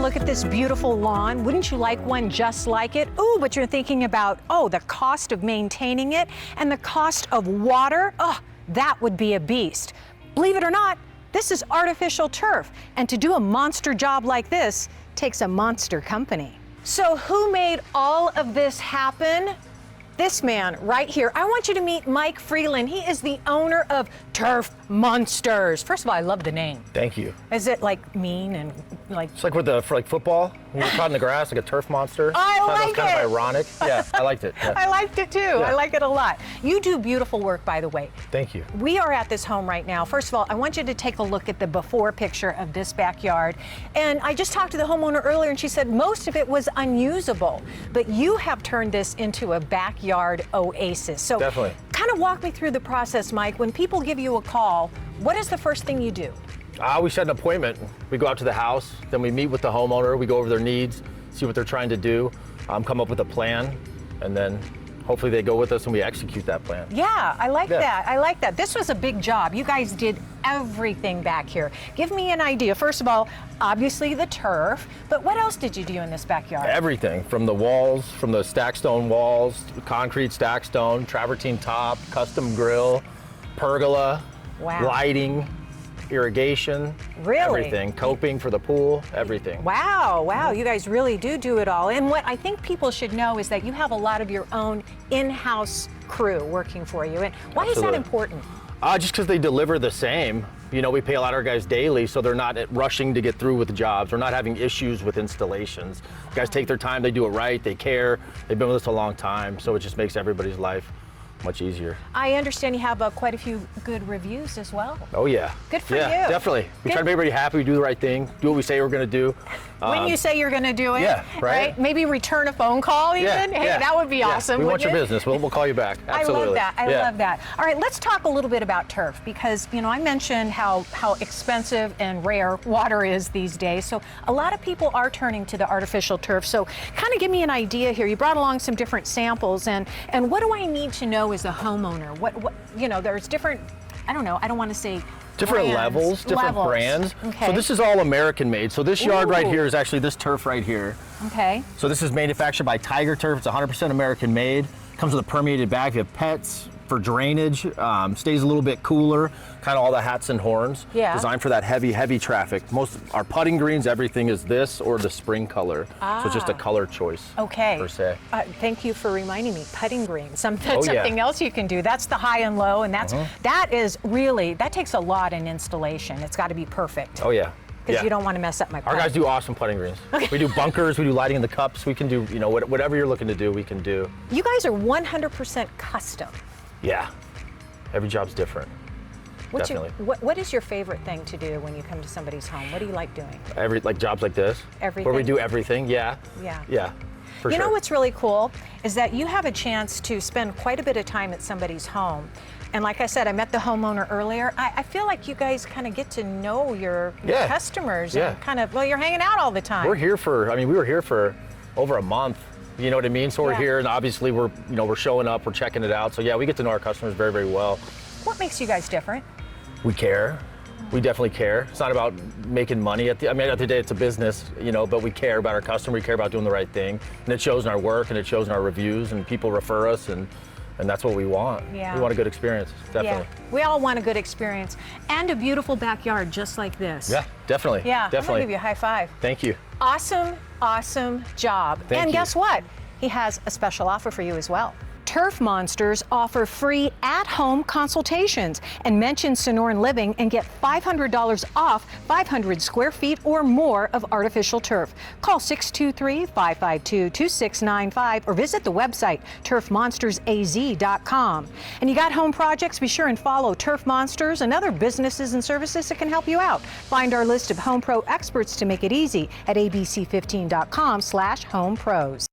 look at this beautiful lawn. Wouldn't you like one just like it? Ooh, but you're thinking about, oh, the cost of maintaining it and the cost of water. Oh, that would be a beast. Believe it or not, this is artificial turf. And to do a monster job like this takes a monster company. So who made all of this happen? This man right here. I want you to meet Mike Freeland. He is the owner of Turf Monsters. First of all, I love the name. Thank you. Is it like mean and like? It's like with the, for like football, when you're caught in the grass, like a turf monster. I like it. Kind of ironic. Yeah, I liked it. Yeah. I liked it too. Yeah. I like it a lot. You do beautiful work, by the way. Thank you. We are at this home right now. First of all, I want you to take a look at the before picture of this backyard. And I just talked to the homeowner earlier and she said most of it was unusable, but you have turned this into a backyard oasis. So definitely. Kind of walk me through the process, Mike. When people give you a call, what is the first thing you do? We set an appointment. We go out to the house, then we meet with the homeowner, we go over their needs, see what they're trying to do, come up with a plan, and then hopefully they go with us and we execute that plan. Yeah, I like that. I like that. This was a big job. You guys did everything back here. Give me an idea. First of all, obviously the turf, but what else did you do in this backyard? Everything, from the walls, from the stack stone walls, concrete stack stone, travertine top, custom grill, pergola, lighting, irrigation, everything, coping for the pool, everything. Wow, wow, you guys really do it all. And what I think people should know is that you have a lot of your own in-house crew working for you. And why is that important? Just because they deliver the same. You know, we pay a lot of our guys daily, so they're not rushing to get through with the jobs. We're not having issues with installations. Guys take their time, they do it right, they care. They've been with us a long time, so it just makes everybody's life much easier. I understand you have quite a few good reviews as well. Oh yeah. Good for you. Yeah, definitely. We try to make everybody happy, we do the right thing, do what we say we're going to do. When you say you're going to do it, yeah, right? Maybe return a phone call even. Hey, that would be awesome. We want your business. We'll call you back. Absolutely. I love that. I love that. All right, let's talk a little bit about turf because, you know, I mentioned how expensive and rare water is these days. So a lot of people are turning to the artificial turf. So kind of give me an idea here. You brought along some different samples and what do I need to know as a homeowner? What you know, there's different, I don't know, I don't want to say different levels, different brands. Okay. So this is all American made. So this yard right here is actually this turf right here. Okay. So this is manufactured by Tiger Turf. It's 100% American made. Comes with a permeated bag. If you have pets, for drainage, stays a little bit cooler, kind of all the hats and horns. Yeah. Designed for that heavy traffic. Most our putting greens, everything is this or the spring color. So it's just a color choice. Okay. Per se. Thank you for reminding me. Putting green, something else you can do. That's the high and low, and that is really, that takes a lot in installation. It's got to be perfect. Oh yeah. Because you don't want to mess up my putt. Our guys do awesome putting greens. We do bunkers, we do lighting in the cups, we can do, you know, whatever you're looking to do, we can do. You guys are 100% custom. Yeah, every job's different. Definitely. What is your favorite thing to do when you come to somebody's home? What do you like doing? Like jobs like this. Everything. Where we do everything, yeah. For sure. You know what's really cool is that you have a chance to spend quite a bit of time at somebody's home. And like I said, I met the homeowner earlier. I feel like you guys kind of get to know your customers and kind of, well, you're hanging out all the time. We're here for, I mean, we were here for over a month. You know what I mean? So we're here and obviously we're showing up, we're checking it out. So yeah, we get to know our customers very, very well. What makes you guys different? We care. We definitely care. It's not about making money. At the end of the day, it's a business, you know, but we care about our customer. We care about doing the right thing. And it shows in our work and it shows in our reviews and people refer us and that's what we want. Yeah. We want a good experience, definitely. Yeah. We all want a good experience and a beautiful backyard just like this. Yeah, definitely. Yeah, definitely. I'm gonna give you a high five. Thank you. Awesome, awesome job. Thank you. Guess what? He has a special offer for you as well. Turf Monsters offer free at-home consultations and mention Sonoran Living and get $500 off 500 square feet or more of artificial turf. Call 623-552-2695 or visit the website turfmonstersaz.com. And you got home projects? Be sure and follow Turf Monsters and other businesses and services that can help you out. Find our list of Home Pro experts to make it easy at abc15.com/homepros.